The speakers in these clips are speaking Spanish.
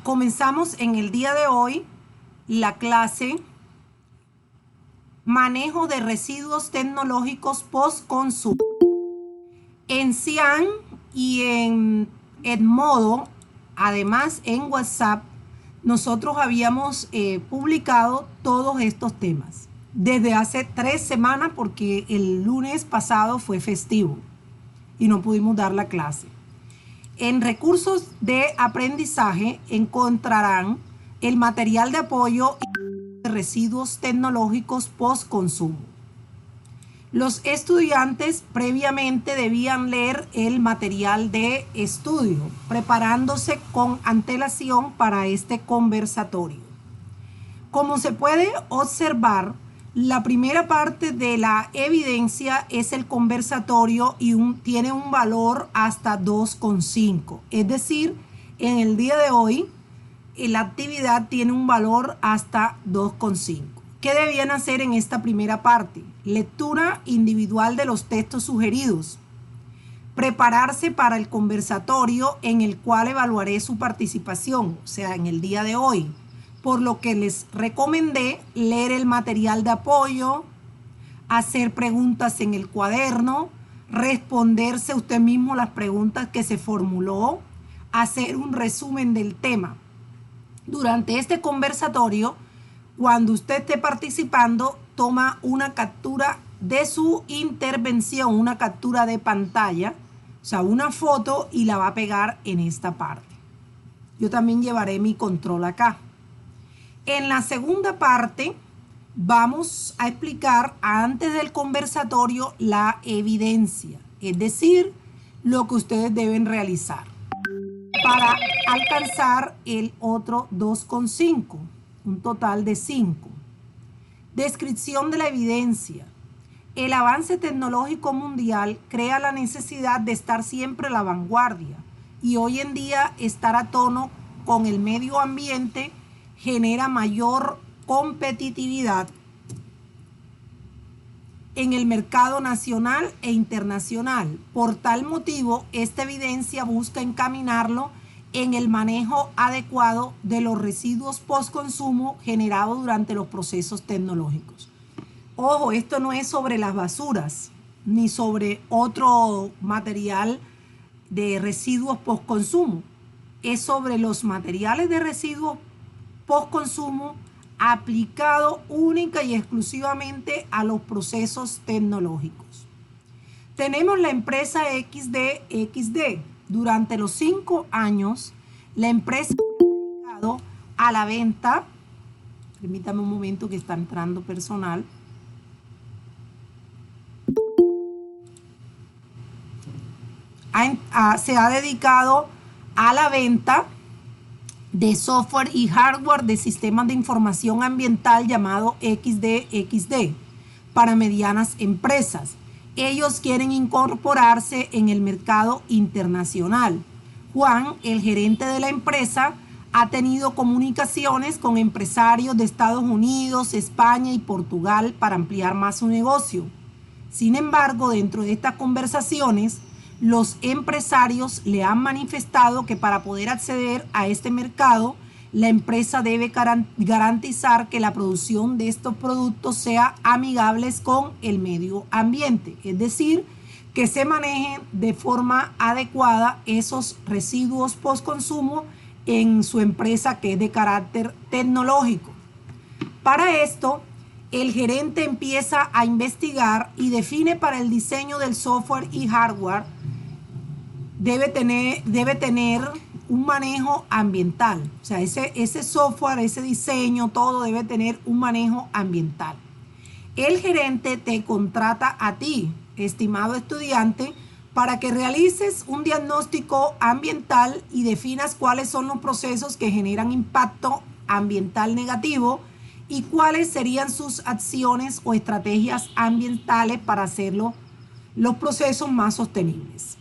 Comenzamos en el día de hoy la clase Manejo de residuos tecnológicos post-consumo. En Cian y en Edmodo, además en WhatsApp, nosotros habíamos publicado todos estos temas desde hace 3 semanas porque el lunes pasado fue festivo y no pudimos dar la clase. En recursos de aprendizaje encontrarán el material de apoyo de residuos tecnológicos post-consumo. Los estudiantes previamente debían leer el material de estudio, preparándose con antelación para este conversatorio. Como se puede observar, la primera parte de la evidencia es el conversatorio y tiene un valor hasta 2,5. Es decir, en el día de hoy, la actividad tiene un valor hasta 2,5. ¿Qué debían hacer en esta primera parte? Lectura individual de los textos sugeridos. Prepararse para el conversatorio en el cual evaluaré su participación, o sea, en el día de hoy. Por lo que les recomendé leer el material de apoyo, hacer preguntas en el cuaderno, responderse usted mismo las preguntas que se formuló, hacer un resumen del tema. Durante este conversatorio, cuando usted esté participando, toma una captura de su intervención, una captura de pantalla, o sea, una foto y la va a pegar en esta parte. Yo también llevaré mi control acá. En la segunda parte vamos a explicar antes del conversatorio la evidencia, es decir, lo que ustedes deben realizar para alcanzar el otro 2,5, un total de 5. Descripción de la evidencia. El avance tecnológico mundial crea la necesidad de estar siempre a la vanguardia y hoy en día estar a tono con el medio ambiente genera mayor competitividad en el mercado nacional e internacional. Por tal motivo, esta evidencia busca encaminarlo en el manejo adecuado de los residuos post-consumo generados durante los procesos tecnológicos. Ojo, esto no es sobre las basuras ni sobre otro material de residuos post-consumo. Es sobre los materiales de residuos post-consumo aplicado única y exclusivamente a los procesos tecnológicos. Tenemos la empresa XD. Durante los 5 años, la empresa ha dedicado a la venta, permítame un momento que está entrando personal, se ha dedicado a la venta de software y hardware de sistemas de información ambiental llamado XD para medianas empresas. Ellos quieren incorporarse en el mercado internacional. Juan, el gerente de la empresa, ha tenido comunicaciones con empresarios de Estados Unidos, España y Portugal para ampliar más su negocio. Sin embargo, dentro de estas conversaciones, los empresarios le han manifestado que para poder acceder a este mercado, la empresa debe garantizar que la producción de estos productos sea amigables con el medio ambiente, es decir, que se manejen de forma adecuada esos residuos post-consumo en su empresa que es de carácter tecnológico. Para esto, el gerente empieza a investigar y define para el diseño del software y hardware debe tener un manejo ambiental. O sea, ese software, ese diseño, todo debe tener un manejo ambiental. El gerente te contrata a ti, estimado estudiante, para que realices un diagnóstico ambiental y definas cuáles son los procesos que generan impacto ambiental negativo y cuáles serían sus acciones o estrategias ambientales para hacerlo los procesos más sostenibles.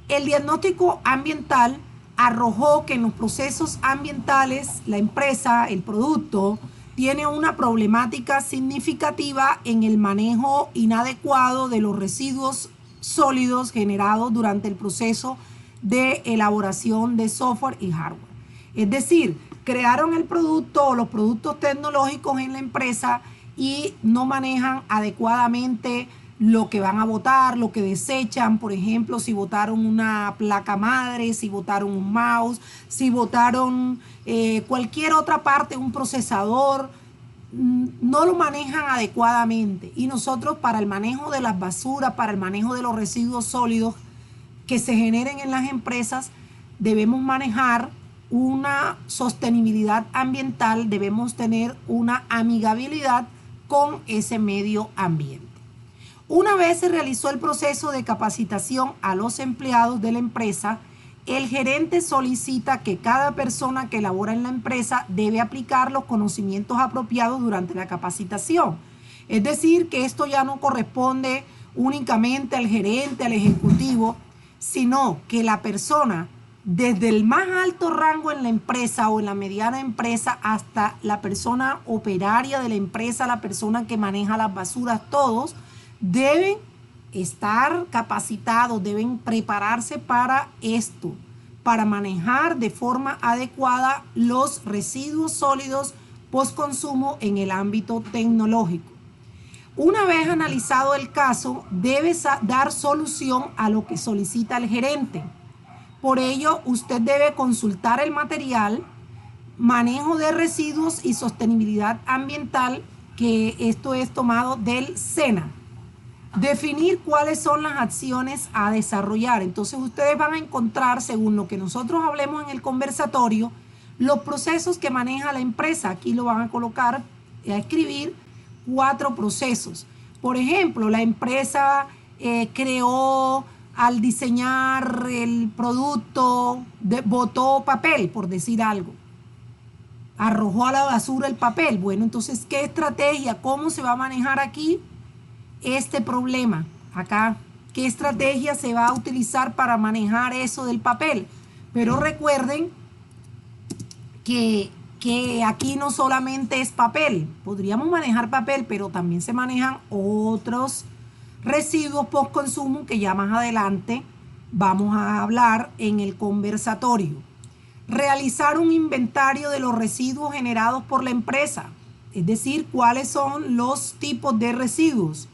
El diagnóstico ambiental arrojó que en los procesos ambientales la empresa, el producto, tiene una problemática significativa en el manejo inadecuado de los residuos sólidos generados durante el proceso de elaboración de software y hardware. Es decir, crearon el producto o los productos tecnológicos en la empresa y no manejan adecuadamente lo que van a botar, lo que desechan. Por ejemplo, si botaron una placa madre, si botaron un mouse, si botaron cualquier otra parte, un procesador, no lo manejan adecuadamente. Y nosotros, para el manejo de las basuras, para el manejo de los residuos sólidos que se generen en las empresas, debemos manejar una sostenibilidad ambiental, debemos tener una amigabilidad con ese medio ambiente. Una vez se realizó el proceso de capacitación a los empleados de la empresa, el gerente solicita que cada persona que labora en la empresa debe aplicar los conocimientos apropiados durante la capacitación. Es decir, que esto ya no corresponde únicamente al gerente, al ejecutivo, sino que la persona, desde el más alto rango en la empresa o en la mediana empresa hasta la persona operaria de la empresa, la persona que maneja las basuras, todos deben estar capacitados, deben prepararse para esto, para manejar de forma adecuada los residuos sólidos postconsumo en el ámbito tecnológico. Una vez analizado el caso, debe dar solución a lo que solicita el gerente. Por ello, usted debe consultar el material, manejo de residuos y sostenibilidad ambiental, que esto es tomado del SENA. Definir cuáles son las acciones a desarrollar. Entonces ustedes van a encontrar, según lo que nosotros hablemos en el conversatorio, los procesos que maneja la empresa. Aquí lo van a colocar, a escribir 4 procesos. Por ejemplo, la empresa creó, al diseñar el producto, botó papel, por decir algo. Arrojó a la basura el papel. Bueno, entonces, ¿qué estrategia? ¿Cómo se va a manejar aquí este problema? Acá, ¿qué estrategia se va a utilizar para manejar eso del papel? Pero recuerden que aquí no solamente es papel. Podríamos manejar papel, pero también se manejan otros residuos post consumo que ya más adelante vamos a hablar en el conversatorio. Realizar un inventario de los residuos generados por la empresa, es decir, cuáles son los tipos de residuos.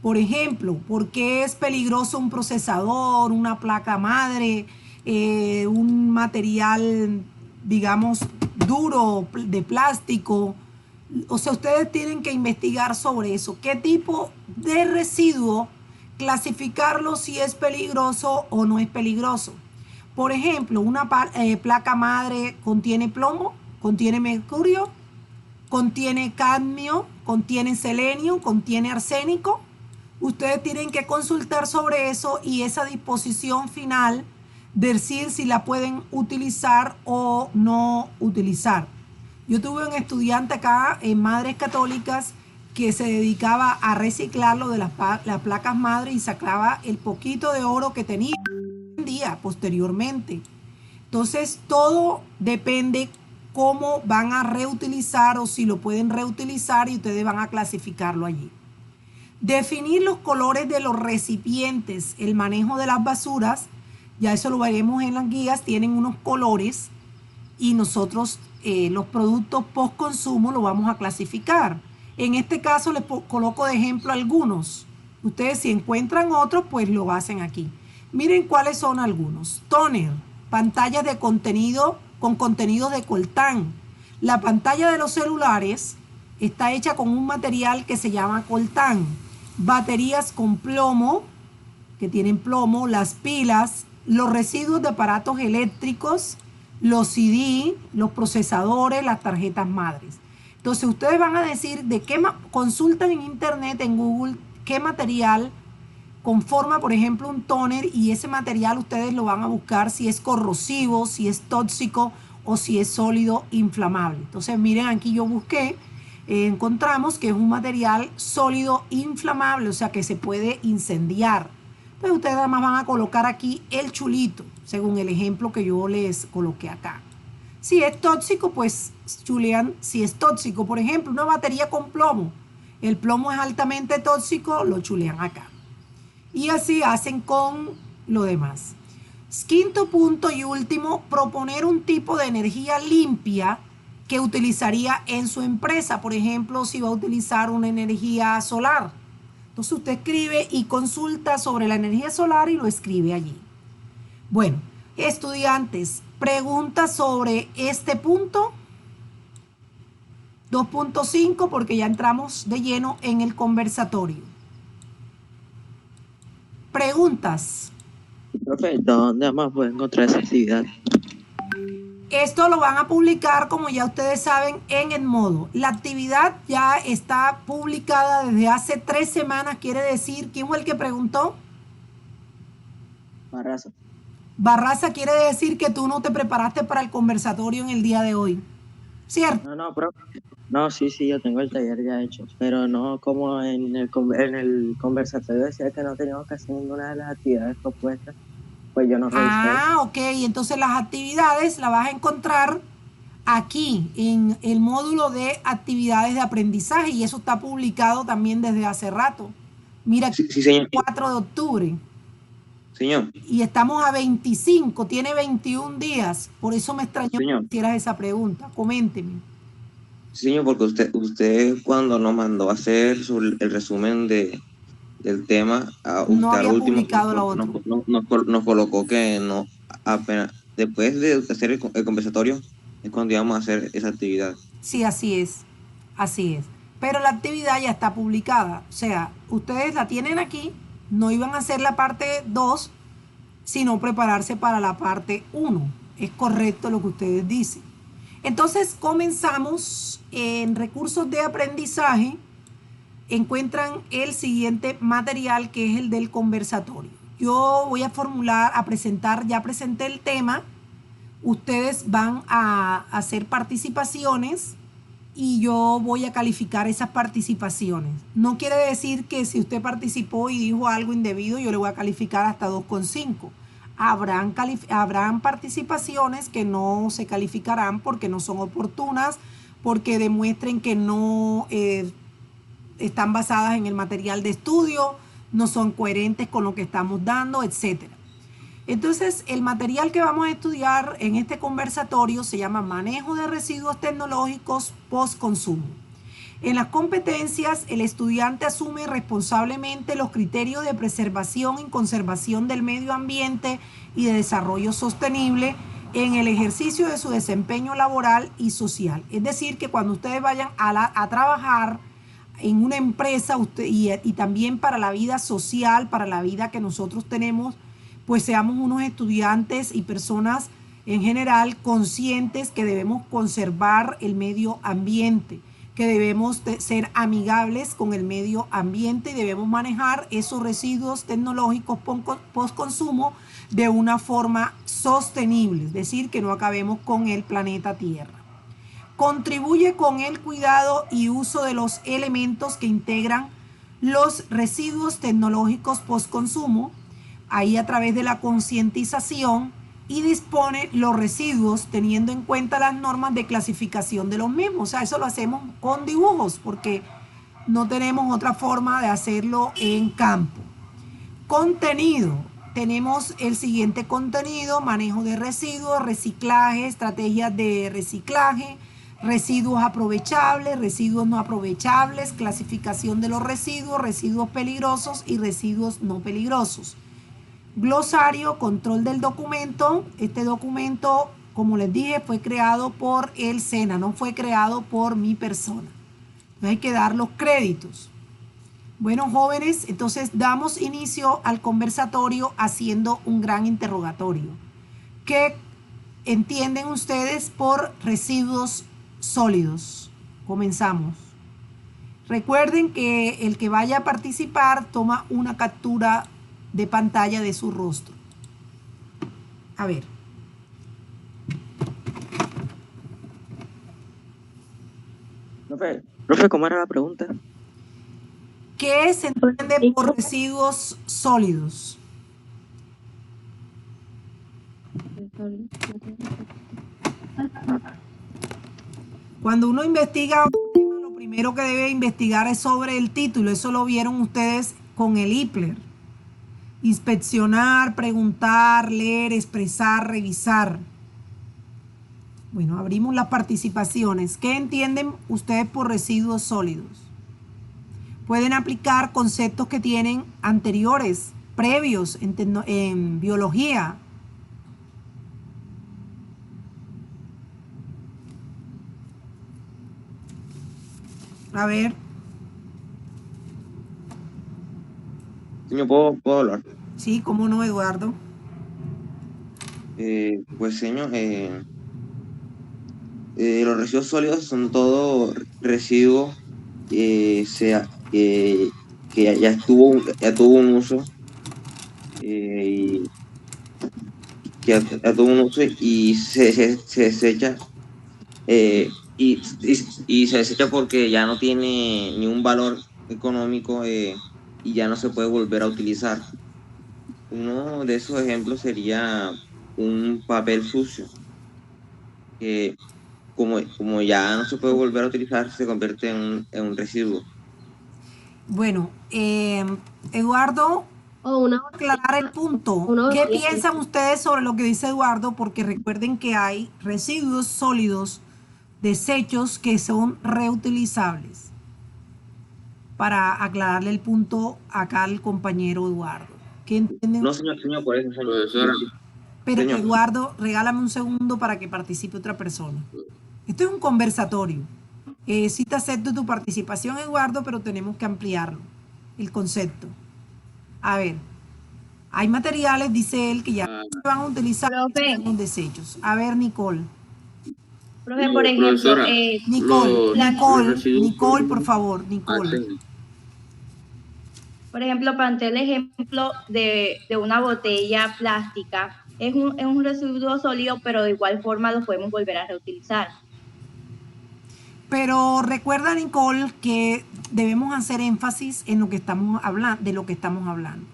Por ejemplo, ¿por qué es peligroso un procesador, una placa madre, un material, digamos, duro de plástico? O sea, ustedes tienen que investigar sobre eso. ¿Qué tipo de residuo clasificarlo, si es peligroso o no es peligroso? Por ejemplo, una placa madre contiene plomo, contiene mercurio, contiene cadmio, contiene selenio, contiene arsénico. Ustedes tienen que consultar sobre eso y esa disposición final, decir si la pueden utilizar o no utilizar. Yo tuve un estudiante acá en Madres Católicas que se dedicaba a reciclarlo de las placas madres y sacaba el poquito de oro que tenía día posteriormente. Entonces, todo depende cómo van a reutilizar o si lo pueden reutilizar, y ustedes van a clasificarlo allí. Definir los colores de los recipientes, el manejo de las basuras, ya eso lo veremos en las guías, tienen unos colores y nosotros los productos post consumo lo vamos a clasificar. En este caso les coloco de ejemplo algunos. Ustedes, si encuentran otros, pues lo hacen aquí. Miren cuáles son algunos. Tóner, pantallas de contenido con contenido de coltán. La pantalla de los celulares está hecha con un material que se llama coltán. Baterías con plomo, que tienen plomo, las pilas, los residuos de aparatos eléctricos, los CD, los procesadores, las tarjetas madres. Entonces ustedes van a decir de qué consultan en internet, en Google, qué material conforma, por ejemplo, un tóner, y ese material ustedes lo van a buscar si es corrosivo, si es tóxico o si es sólido inflamable. Entonces miren, aquí yo busqué, encontramos que es un material sólido inflamable, o sea que se puede incendiar. Entonces ustedes además van a colocar aquí el chulito, según el ejemplo que yo les coloqué acá. Si es tóxico, pues chulean si es tóxico. Por ejemplo, una batería con plomo. El plomo es altamente tóxico, lo chulean acá. Y así hacen con lo demás. Quinto punto y último, proponer un tipo de energía limpia que utilizaría en su empresa. Por ejemplo, si va a utilizar una energía solar. Entonces usted escribe y consulta sobre la energía solar y lo escribe allí. Bueno, estudiantes, preguntas sobre este punto. 2.5 porque ya entramos de lleno en el conversatorio. Preguntas. Profe, ¿dónde más puedo encontrar esa actividad? Esto lo van a publicar, como ya ustedes saben, en Edmodo. La actividad ya está publicada desde hace 3 semanas, quiere decir, ¿quién fue el que preguntó? Barraza. Barraza, quiere decir que tú no te preparaste para el conversatorio en el día de hoy, ¿cierto? No, profe. No, sí, yo tengo el taller ya hecho, pero no como en el conversatorio decía que no teníamos que hacer ninguna de las actividades propuestas, pues yo no revisé eso. Ah, ok, entonces las actividades las vas a encontrar aquí en el módulo de actividades de aprendizaje y eso está publicado también desde hace rato. Mira, Sí, sí, señor. 4 de octubre Señor, y estamos a 25, tiene 21 días, por eso me extrañó que señor. hicieras esa pregunta. Coménteme. Sí, señor, porque usted cuando nos mandó a hacer el resumen del tema, No usted al había último publicado la otra. nos colocó que no, apenas después de hacer el conversatorio es cuando íbamos a hacer esa actividad. Sí, así es, así es. Pero la actividad ya está publicada, o sea, ustedes la tienen aquí, no iban a hacer la parte 2, sino prepararse para la parte 1. Es correcto lo que ustedes dicen. Entonces comenzamos en recursos de aprendizaje. Encuentran el siguiente material que es el del conversatorio. Yo voy a formular, a presentar, ya presenté el tema. Ustedes van a hacer participaciones y yo voy a calificar esas participaciones. No quiere decir que si usted participó y dijo algo indebido, yo le voy a calificar hasta 2.5. Habrán participaciones que no se calificarán porque no son oportunas, porque demuestren que no están basadas en el material de estudio, no son coherentes con lo que estamos dando, etcétera. Entonces, el material que vamos a estudiar en este conversatorio se llama Manejo de residuos tecnológicos post-consumo. En las competencias, el estudiante asume responsablemente los criterios de preservación y conservación del medio ambiente y de desarrollo sostenible en el ejercicio de su desempeño laboral y social. Es decir, que cuando ustedes vayan a trabajar en una empresa y también para la vida social, para la vida que nosotros tenemos, pues seamos unos estudiantes y personas en general conscientes que debemos conservar el medio ambiente, que debemos ser amigables con el medio ambiente y debemos manejar esos residuos tecnológicos post-consumo de una forma sostenible, es decir, que no acabemos con el planeta Tierra. Contribuye con el cuidado y uso de los elementos que integran los residuos tecnológicos post-consumo, ahí a través de la concientización, y dispone los residuos teniendo en cuenta las normas de clasificación de los mismos. O sea, eso lo hacemos con dibujos porque no tenemos otra forma de hacerlo en campo. Contenido. Tenemos el siguiente contenido: manejo de residuos, reciclaje, estrategias de reciclaje, residuos aprovechables, residuos no aprovechables, clasificación de los residuos, residuos peligrosos y residuos no peligrosos. Glosario, control del documento. Este documento, como les dije, fue creado por el SENA, no fue creado por mi persona. Entonces hay que dar los créditos. Bueno, jóvenes, entonces damos inicio al conversatorio haciendo un gran interrogatorio. ¿Qué entienden ustedes por residuos sólidos? Comenzamos. Recuerden que el que vaya a participar toma una captura de pantalla de su rostro. A ver. Profe, ¿cómo era la pregunta? ¿Qué se entiende por residuos sólidos? Cuando uno investiga un tema, lo primero que debe investigar es sobre el título. Eso lo vieron ustedes con el IPLER. Inspeccionar, preguntar, leer, expresar, revisar. Bueno, abrimos las participaciones. ¿Qué entienden ustedes por residuos sólidos? Pueden aplicar conceptos que tienen anteriores, previos en biología. A ver, Señor, ¿puedo hablar? sí, cómo no, Eduardo. Pues, señor, los residuos sólidos son todos residuos que ya tuvo un uso, y ya tuvo un uso y se desecha, y se desecha porque ya no tiene ni un valor económico, y ya no se puede volver a utilizar. Uno de esos ejemplos sería un papel sucio, que como ya no se puede volver a utilizar, se convierte en un residuo. Bueno, Eduardo, O una aclarar el punto. una ¿Qué botella. piensan ustedes sobre lo que dice Eduardo? Porque recuerden que hay residuos sólidos, desechos que son reutilizables. Para aclararle el punto acá al compañero Eduardo. ¿Qué entienden? No, señor, por eso, señor. Profesora, Sí, Pero señor. Eduardo, regálame un segundo para que participe otra persona. Esto es un conversatorio. Sí te acepto tu participación, Eduardo, pero tenemos que ampliarlo, el concepto. A ver, hay materiales, dice él, que ya se van a utilizar Profe. en los desechos. A ver, Nicole. Profe, por ejemplo, profesora, Nicole, los residuos Nicole, por sólidos favor, Nicole. hacen- por ejemplo, planteé el ejemplo de una botella plástica. Es un residuo sólido, pero de igual forma lo podemos volver a reutilizar. Pero recuerda, Nicole, que debemos hacer énfasis en lo que estamos hablando, de lo que estamos hablando.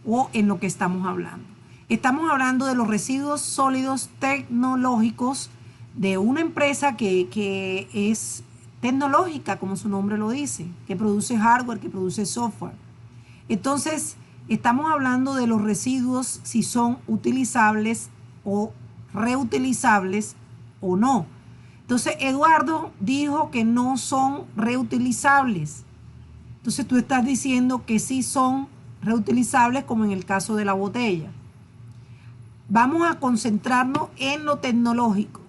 O en lo que estamos hablando. Estamos hablando de los residuos sólidos tecnológicos de una empresa que es tecnológica, como su nombre lo dice, que produce hardware, que produce software. Entonces, estamos hablando de los residuos si son utilizables o reutilizables o no. Entonces, Eduardo dijo que no son reutilizables. Entonces, tú estás diciendo que sí son reutilizables, como en el caso de la botella. Vamos a concentrarnos en lo tecnológico.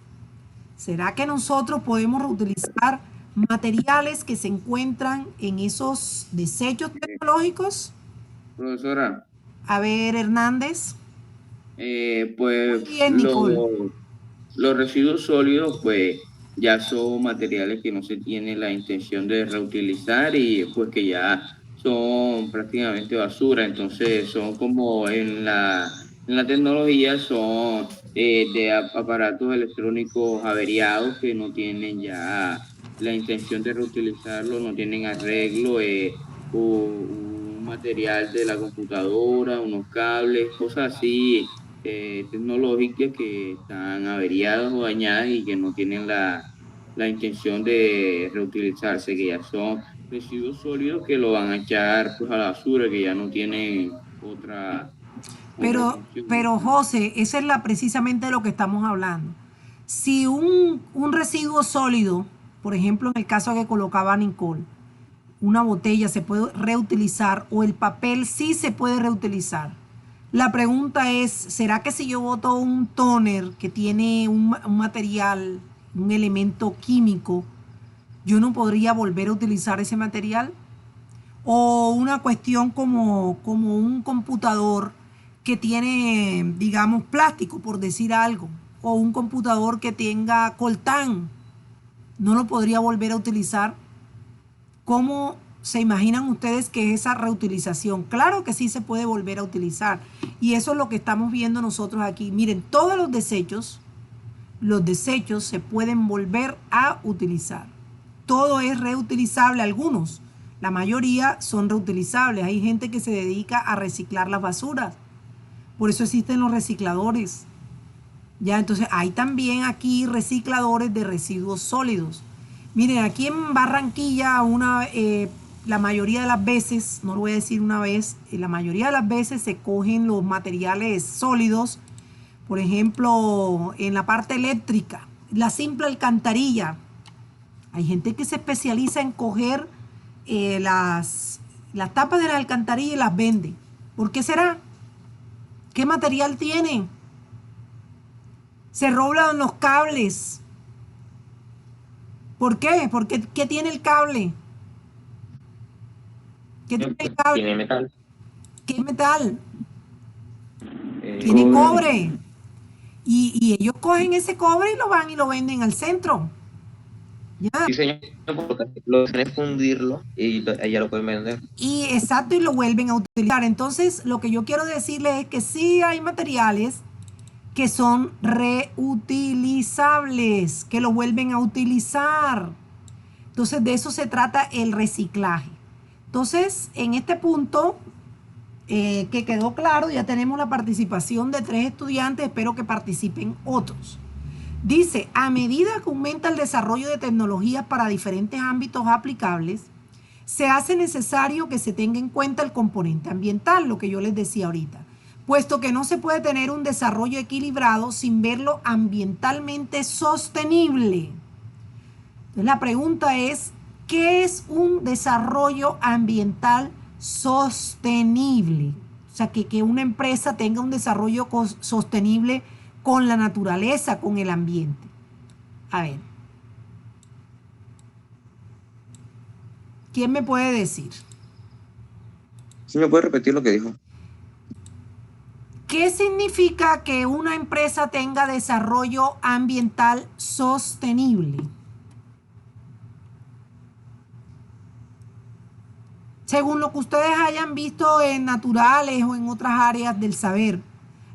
¿Será que nosotros podemos reutilizar materiales que se encuentran en esos desechos tecnológicos? Profesora, A ver, Hernández. pues Muy bien, Nicole. los residuos sólidos, pues ya son materiales que no se tiene la intención de reutilizar y pues que ya son prácticamente basura. Entonces son como en la tecnología, son de aparatos electrónicos averiados que no tienen ya la intención de reutilizarlo, no tienen arreglo, un material de la computadora, unos cables, cosas así tecnológicas que están averiadas o dañadas y que no tienen la intención de reutilizarse, que ya son residuos sólidos que lo van a echar pues a la basura, que ya no tienen otra función. Pero José, esa es precisamente de lo que estamos hablando. Si un residuo sólido, por ejemplo, en el caso que colocaba Nicole, una botella se puede reutilizar o el papel sí se puede reutilizar. La pregunta es, ¿será que si yo boto un tóner que tiene un material, un elemento químico, yo no podría volver a utilizar ese material? O una cuestión como un computador que tiene, digamos, plástico, por decir algo, o un computador que tenga coltán, ¿no lo podría volver a utilizar? ¿Cómo se imaginan ustedes que es esa reutilización? Claro que sí se puede volver a utilizar. Y eso es lo que estamos viendo nosotros aquí. Miren, todos los desechos se pueden volver a utilizar. Todo es reutilizable, algunos. La mayoría son reutilizables. Hay gente que se dedica a reciclar las basuras. Por eso existen los recicladores. Ya, entonces hay también aquí recicladores de residuos sólidos. Miren, aquí en Barranquilla la mayoría de las veces, no lo voy a decir una vez, la mayoría de las veces se cogen los materiales sólidos, por ejemplo, en la parte eléctrica, la simple alcantarilla. Hay gente que se especializa en coger las tapas de la alcantarilla y las vende. ¿Por qué será? ¿Qué material tiene? Se roban los cables. ¿Por qué? Porque ¿qué tiene el cable? ¿Qué tiene el cable? Tiene metal. ¿Qué metal? Tiene cobre. Y ellos cogen ese cobre y lo van y lo venden al centro. ¿Ya? Sí, señor, porque lo que hacen es fundirlo y ella lo pueden vender. Y exacto, y lo vuelven a utilizar. Entonces, lo que yo quiero decirles es que sí hay materiales que son reutilizables, que lo vuelven a utilizar. Entonces, de eso se trata el reciclaje. Entonces, en este punto, que quedó claro, ya tenemos la participación de 3 estudiantes, espero que participen otros. Dice, a medida que aumenta el desarrollo de tecnologías para diferentes ámbitos aplicables, se hace necesario que se tenga en cuenta el componente ambiental, lo que yo les decía ahorita, puesto que no se puede tener un desarrollo equilibrado sin verlo ambientalmente sostenible. Entonces la pregunta es, ¿qué es un desarrollo ambiental sostenible? O sea, que una empresa tenga un desarrollo sostenible con la naturaleza, con el ambiente. A ver. ¿Quién me puede decir? ¿Sí me puede repetir lo que dijo? ¿Qué significa que una empresa tenga desarrollo ambiental sostenible? Según lo que ustedes hayan visto en naturales o en otras áreas del saber,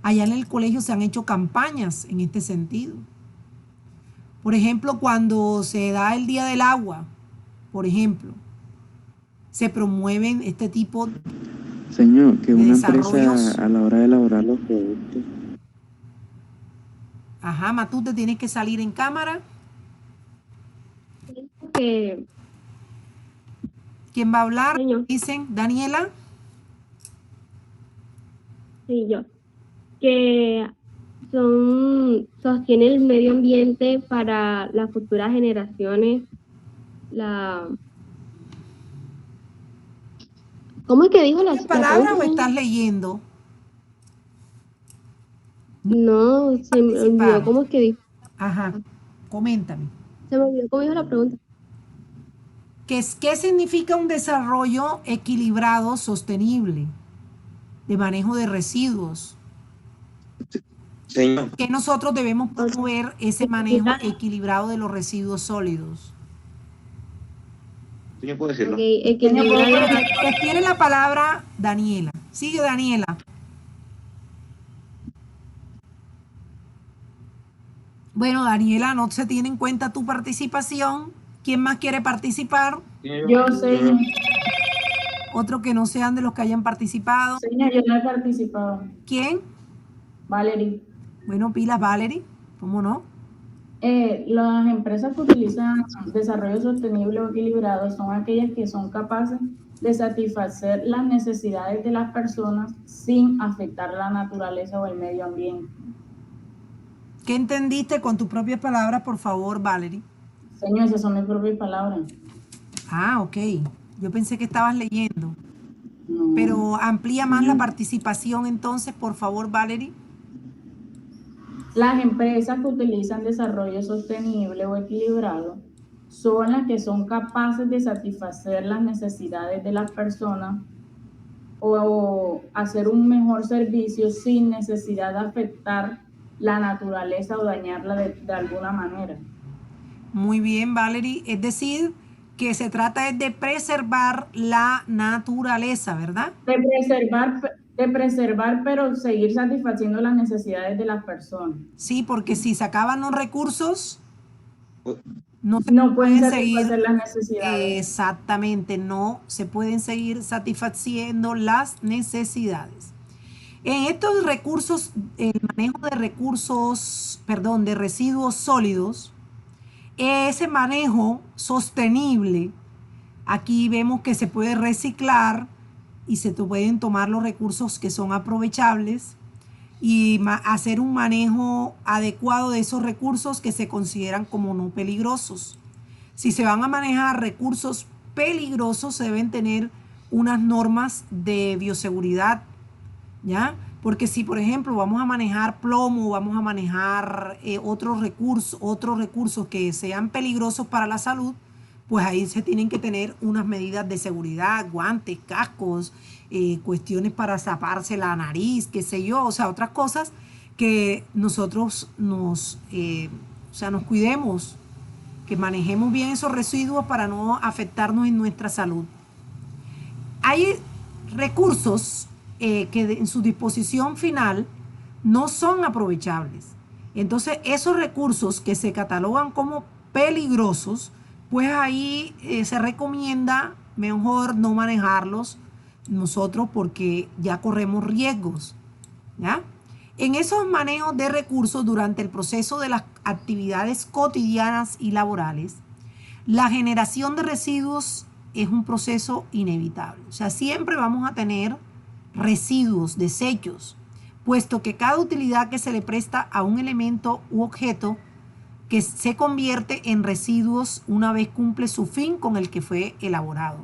allá en el colegio se han hecho campañas en este sentido. Por ejemplo, cuando se da el Día del Agua, por ejemplo, se promueven este tipo de Señor, que una desarrollos. empresa a la hora de elaborar los productos. Ajá, Matute, tienes que salir en cámara. Que, ¿Quién va a hablar? Señor. Dicen, Daniela. sí, yo, que sostiene el medio ambiente para las futuras generaciones. ¿Cómo es que dijo la ¿Qué palabra o pregunta? estás leyendo? No, se me Participar. olvidó cómo es que dijo. Ajá, coméntame. Se me olvidó cómo dijo la pregunta. ¿Qué significa un desarrollo equilibrado, sostenible, de manejo de residuos? Señor, Que nosotros debemos promover ese manejo equilibrado de los residuos sólidos. ¿sí me puede decirlo? Ok, equilibrar. Refiere la palabra Daniela. Sigue, Daniela. Bueno, Daniela, no se tiene en cuenta tu participación. ¿Quién más quiere participar? Yo, señor. Otro que no sean de los que hayan participado. Señor, yo no he participado. ¿Quién? Valerie. Bueno, pilas, Valerie. ¿Cómo no? Las empresas que utilizan desarrollo sostenible o equilibrado son aquellas que son capaces de satisfacer las necesidades de las personas sin afectar la naturaleza o el medio ambiente. ¿Qué entendiste con tus propias palabras, por favor, Valerie? Señor, esas son mis propias palabras. Ah, ok. Yo pensé que estabas leyendo. No. Pero amplía más la participación entonces, por favor, Valerie. Las empresas que utilizan desarrollo sostenible o equilibrado son las que son capaces de satisfacer las necesidades de las personas o hacer un mejor servicio sin necesidad de afectar la naturaleza o dañarla de alguna manera. Muy bien, Valerie. Es decir, que se trata de preservar la naturaleza, ¿verdad? De preservar, pero seguir satisfaciendo las necesidades de las personas. Sí, porque si se acaban los recursos, no se No pueden seguir. satisfacer las necesidades. Exactamente, no se pueden seguir satisfaciendo las necesidades. En estos recursos, el manejo de recursos, perdón, de residuos sólidos, ese manejo sostenible Aquí vemos que se puede reciclar y se pueden tomar los recursos que son aprovechables y hacer un manejo adecuado de esos recursos que se consideran como no peligrosos. Si se van a manejar recursos peligrosos, se deben tener unas normas de bioseguridad, ¿ya? Porque si, por ejemplo, vamos a manejar plomo, vamos a manejar otros recursos que sean peligrosos para la salud, pues ahí se tienen que tener unas medidas de seguridad, guantes, cascos, cuestiones para taparse la nariz, qué sé yo, o sea, otras cosas que nosotros nos cuidemos, que manejemos bien esos residuos para no afectarnos en nuestra salud. Hay recursos que en su disposición final no son aprovechables. Entonces, esos recursos que se catalogan como peligrosos, pues ahí se recomienda mejor no manejarlos nosotros porque ya corremos riesgos, ¿ya? En esos manejos de recursos durante el proceso de las actividades cotidianas y laborales, la generación de residuos es un proceso inevitable. O sea, siempre vamos a tener residuos, desechos, puesto que cada utilidad que se le presta a un elemento u objeto que se convierte en residuos una vez cumple su fin con el que fue elaborado.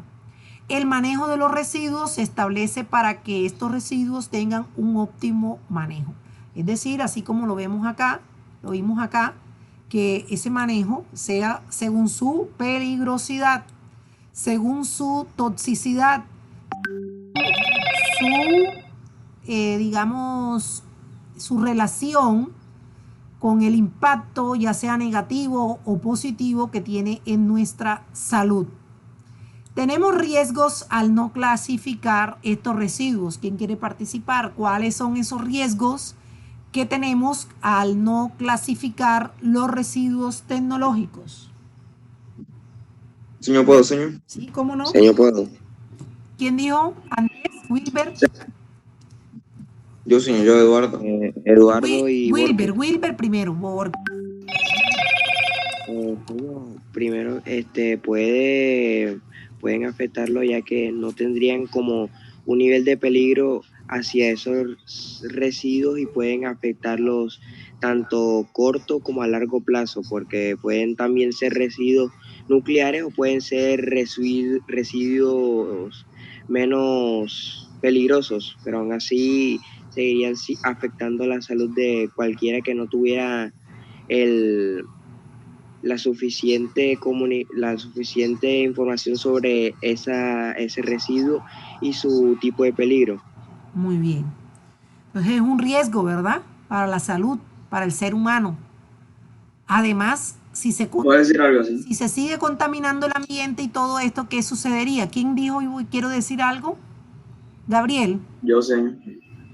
El manejo de los residuos se establece para que estos residuos tengan un óptimo manejo. Es decir, así como lo vimos acá, que ese manejo sea según su peligrosidad, según su toxicidad, su relación con el impacto, ya sea negativo o positivo, que tiene en nuestra salud. Tenemos riesgos al no clasificar estos residuos. ¿Quién quiere participar? ¿Cuáles son esos riesgos que tenemos al no clasificar los residuos tecnológicos? Señor, ¿puedo, señor? Sí, ¿cómo no? Señor, ¿puedo? ¿Quién dijo? ¿Andrés? ¿Wilber? Yo, señor, yo, Eduardo. Eduardo y Wilber primero. primero, pueden afectarlo ya que no tendrían como un nivel de peligro hacia esos residuos y pueden afectarlos tanto corto como a largo plazo, porque pueden también ser residuos nucleares o pueden ser residuos menos peligrosos, pero aún así seguirían afectando la salud de cualquiera que no tuviera la suficiente información sobre ese residuo y su tipo de peligro. Muy bien. Entonces es un riesgo, ¿verdad? Para la salud, para el ser humano. Además, si se sigue contaminando el ambiente y todo esto, ¿qué sucedería? ¿Quién dijo y quiero decir algo? Gabriel. Yo, señor.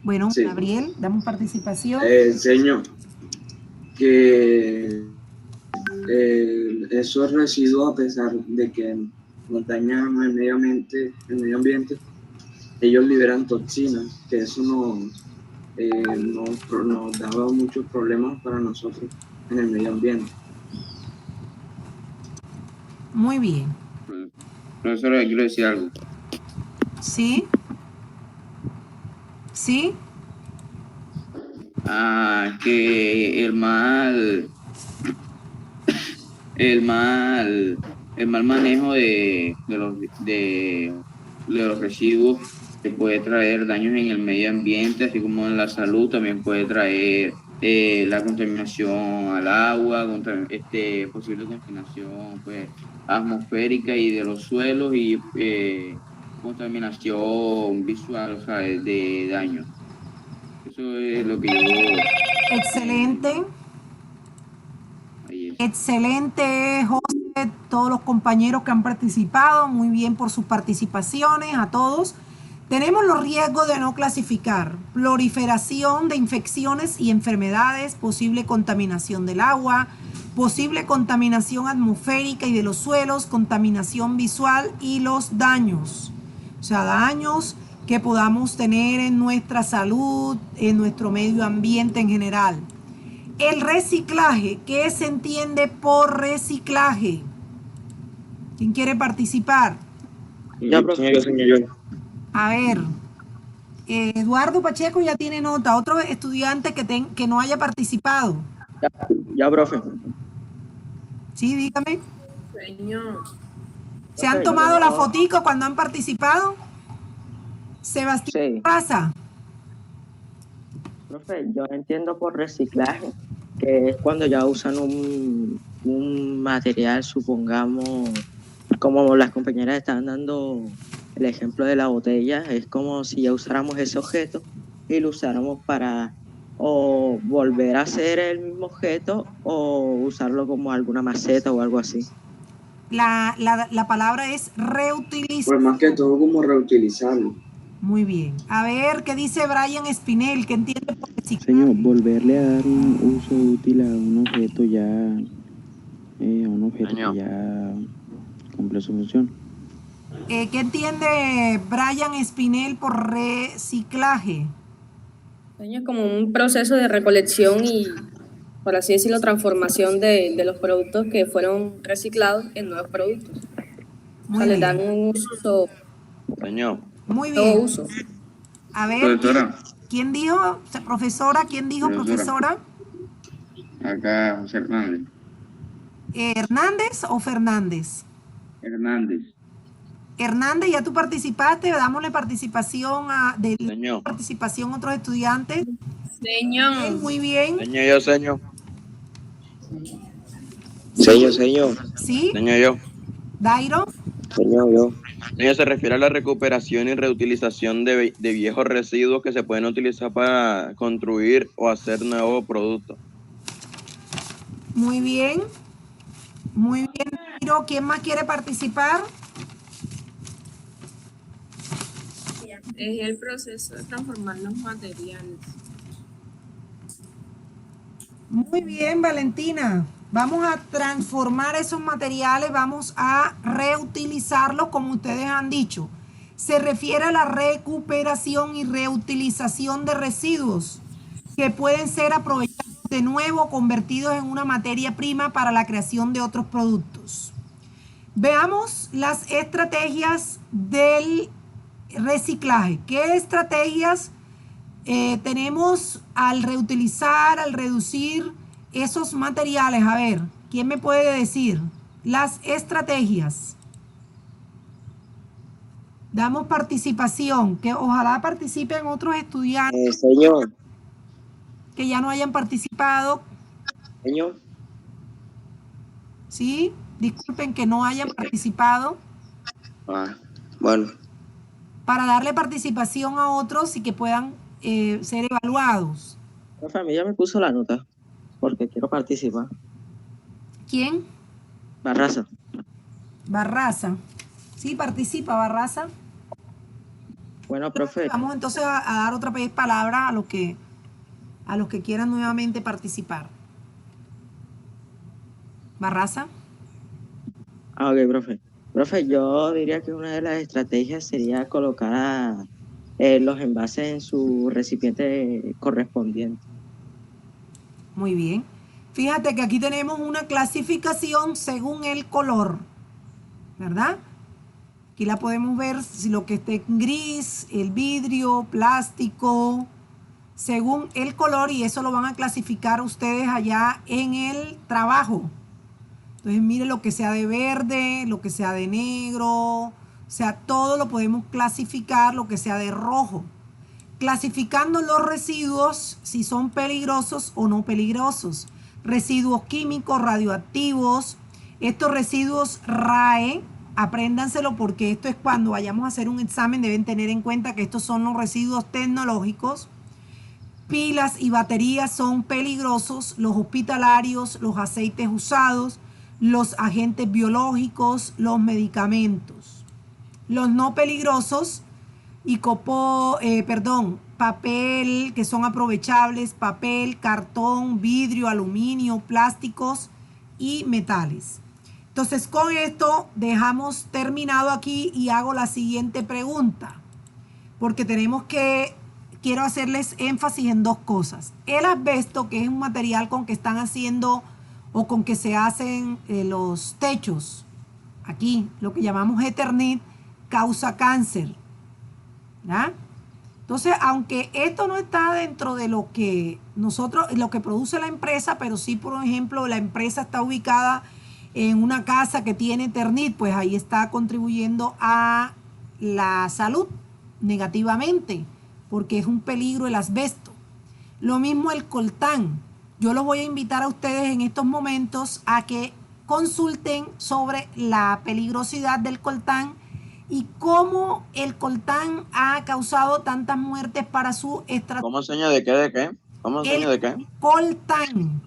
Bueno, sí. Gabriel, damos participación. Señor, que esos residuos, a pesar de que nos dañan el medio ambiente, ellos liberan toxinas, que eso nos daba muchos problemas para nosotros en el medio ambiente. Muy bien. Profesora, quiero decir algo. ¿Sí? ¿Sí? Que el mal manejo de los residuos que puede traer daños en el medio ambiente, así como en la salud, también puede traer la contaminación al agua, posible contaminación pues, atmosférica y de los suelos y contaminación visual, o sea, de daño. Eso es lo que yo... Excelente. Excelente, José, todos los compañeros que han participado, muy bien por sus participaciones, a todos. Tenemos los riesgos de no clasificar: proliferación de infecciones y enfermedades, posible contaminación del agua, posible contaminación atmosférica y de los suelos, contaminación visual y los daños. O sea, daños que podamos tener en nuestra salud, en nuestro medio ambiente en general. El reciclaje, ¿qué se entiende por reciclaje? ¿Quién quiere participar? Ya, profe. Señor. A ver, Eduardo Pacheco ya tiene nota. Otro estudiante que no haya participado. Ya, profe. Sí, dígame. Señor. ¿Se han tomado la fotico cuando han participado? Sebastián Sí. Raza. Profe, yo entiendo por reciclaje, que es cuando ya usan un material, supongamos, como las compañeras están dando el ejemplo de la botella, es como si ya usáramos ese objeto y lo usáramos para o volver a hacer el mismo objeto o usarlo como alguna maceta o algo así. La palabra es reutilizar. Pues más que todo como reutilizarlo. Muy bien. A ver, ¿qué dice Brian Espinel? ¿Qué entiende por reciclaje? Señor, volverle a dar un uso útil a un objeto ya, que ya cumple su función. ¿Qué entiende Brian Espinel por reciclaje? Señor, como un proceso de recolección y, por así decirlo, transformación de los productos que fueron reciclados en nuevos productos. Muy le bien. dan un uso. Señor. Muy Nuevo bien. uso. A ver, Profesora. ¿quién dijo? Profesora, ¿quién dijo profesora? Acá, José Hernández. ¿Hernández o Fernández? Hernández. Hernández, ya tú participaste, dámosle participación Señor. participación a otros estudiantes. Señor. Bien, muy bien. Señor, yo, señor. Señor. ¿Sí? Señor, yo. Dairo. Señor, yo. Señor, se refiere a la recuperación y reutilización de viejos residuos que se pueden utilizar para construir o hacer nuevos productos. Muy bien. Muy bien, Dairo. ¿Quién más quiere participar? Es el proceso de transformar los materiales. Muy bien, Valentina. Vamos a transformar esos materiales, vamos a reutilizarlos como ustedes han dicho. Se refiere a la recuperación y reutilización de residuos que pueden ser aprovechados de nuevo, convertidos en una materia prima para la creación de otros productos. Veamos las estrategias del reciclaje. ¿Qué estrategias tenemos al reutilizar, al reducir esos materiales? A ver, ¿quién me puede decir las estrategias? Damos participación, que ojalá participen otros estudiantes Señor. que ya no hayan participado. Señor. ¿Sí? Disculpen que no hayan participado. Bueno. Para darle participación a otros y que puedan ser evaluados. Profe, a mí ya me puso la nota porque quiero participar. ¿Quién? Barraza. Barraza. Sí, participa, Barraza. Bueno, profe. Vamos entonces a dar otra vez palabra a los que quieran nuevamente participar. Barraza. Ok, profe. Profe, yo diría que una de las estrategias sería colocar los envases en su recipiente correspondiente. Muy bien. Fíjate que aquí tenemos una clasificación según el color, ¿verdad? Aquí la podemos ver, si lo que esté en gris, el vidrio, plástico, según el color, y eso lo van a clasificar ustedes allá en el trabajo. Entonces, mire, lo que sea de verde, lo que sea de negro, o sea, todo lo podemos clasificar, lo que sea de rojo. Clasificando los residuos, si son peligrosos o no peligrosos. Residuos químicos, radioactivos. Estos residuos RAE, apréndanselo porque esto es cuando vayamos a hacer un examen, deben tener en cuenta que estos son los residuos tecnológicos. Pilas y baterías son peligrosos, los hospitalarios, los aceites usados, los agentes biológicos, los medicamentos. Los no peligrosos, papel, que son aprovechables, papel, cartón, vidrio, aluminio, plásticos y metales. Entonces, con esto dejamos terminado aquí y hago la siguiente pregunta, porque quiero hacerles énfasis en dos cosas. El asbesto, que es un material con que están haciendo o con que se hacen los techos, aquí, lo que llamamos Eternit, causa cáncer. ¿Ya? Entonces, aunque esto no está dentro de lo que lo que produce la empresa, pero sí, por ejemplo, la empresa está ubicada en una casa que tiene Eternit, pues ahí está contribuyendo a la salud negativamente, porque es un peligro el asbesto. Lo mismo el coltán. Yo los voy a invitar a ustedes en estos momentos a que consulten sobre la peligrosidad del coltán y cómo el coltán ha causado tantas muertes para su estrategia. ¿Cómo enseña de qué? ¿De qué? ¿Cómo enseña de qué? Coltán.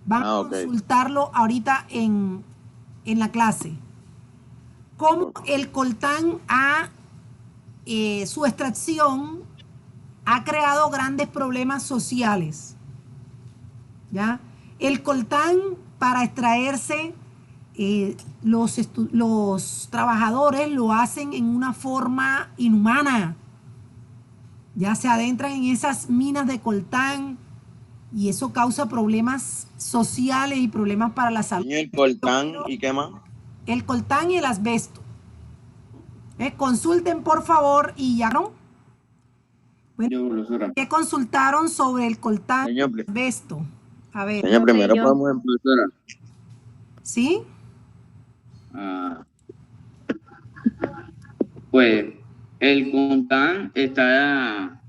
Vamos a Ok. consultarlo ahorita en la clase. Cómo el coltán su extracción ha creado grandes problemas sociales. ¿Ya? El coltán, para extraerse, los trabajadores lo hacen en una forma inhumana. Ya se adentran en esas minas de coltán y eso causa problemas sociales y problemas para la salud. Enseña el coltán y qué más. El coltán y el asbesto. Consulten, por favor, y ya no. Bueno, ¿qué consultaron sobre el coltán y el asbesto? A ver. Señor, primero podemos empezar. ¿Sí? Pues el coltán está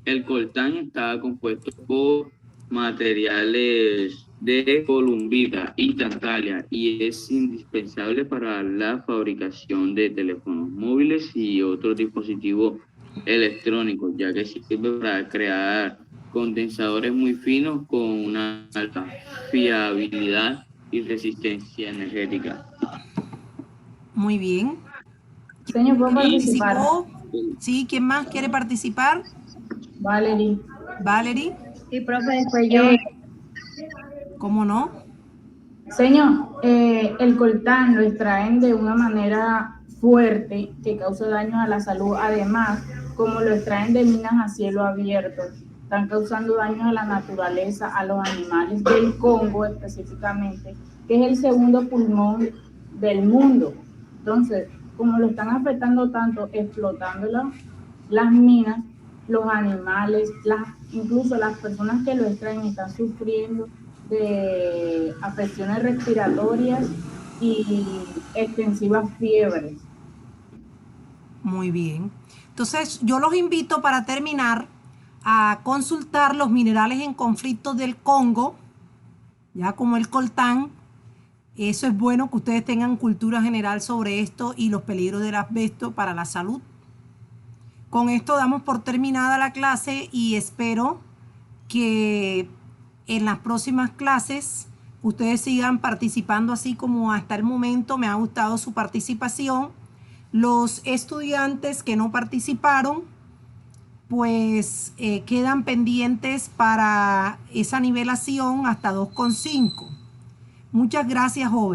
compuesto por materiales de columbita y tantalia y es indispensable para la fabricación de teléfonos móviles y otros dispositivos electrónicos, ya que sirve para crear condensadores muy finos con una alta fiabilidad y resistencia energética. Muy bien. Señor, ¿puedo participar? Sí, ¿quién más quiere participar? Valerie. Valerie. Sí, profe, después yo. ¿Cómo no? Señor, el coltán lo extraen de una manera fuerte que causa daños a la salud. Además, como lo extraen de minas a cielo abierto, están causando daños a la naturaleza, a los animales del Congo específicamente, que es el segundo pulmón del mundo. Entonces, como lo están afectando tanto, explotando las minas, los animales, incluso las personas que lo extraen están sufriendo de afecciones respiratorias y extensivas fiebres. Muy bien. Entonces, yo los invito para terminar a consultar los minerales en conflicto del Congo, ya como el coltán. Eso es bueno que ustedes tengan cultura general sobre esto y los peligros del asbesto para la salud. Con esto damos por terminada la clase y espero que en las próximas clases ustedes sigan participando así como hasta el momento. Me ha gustado su participación. Los estudiantes que no participaron, pues quedan pendientes para esa nivelación hasta 2,5. Muchas gracias, joven.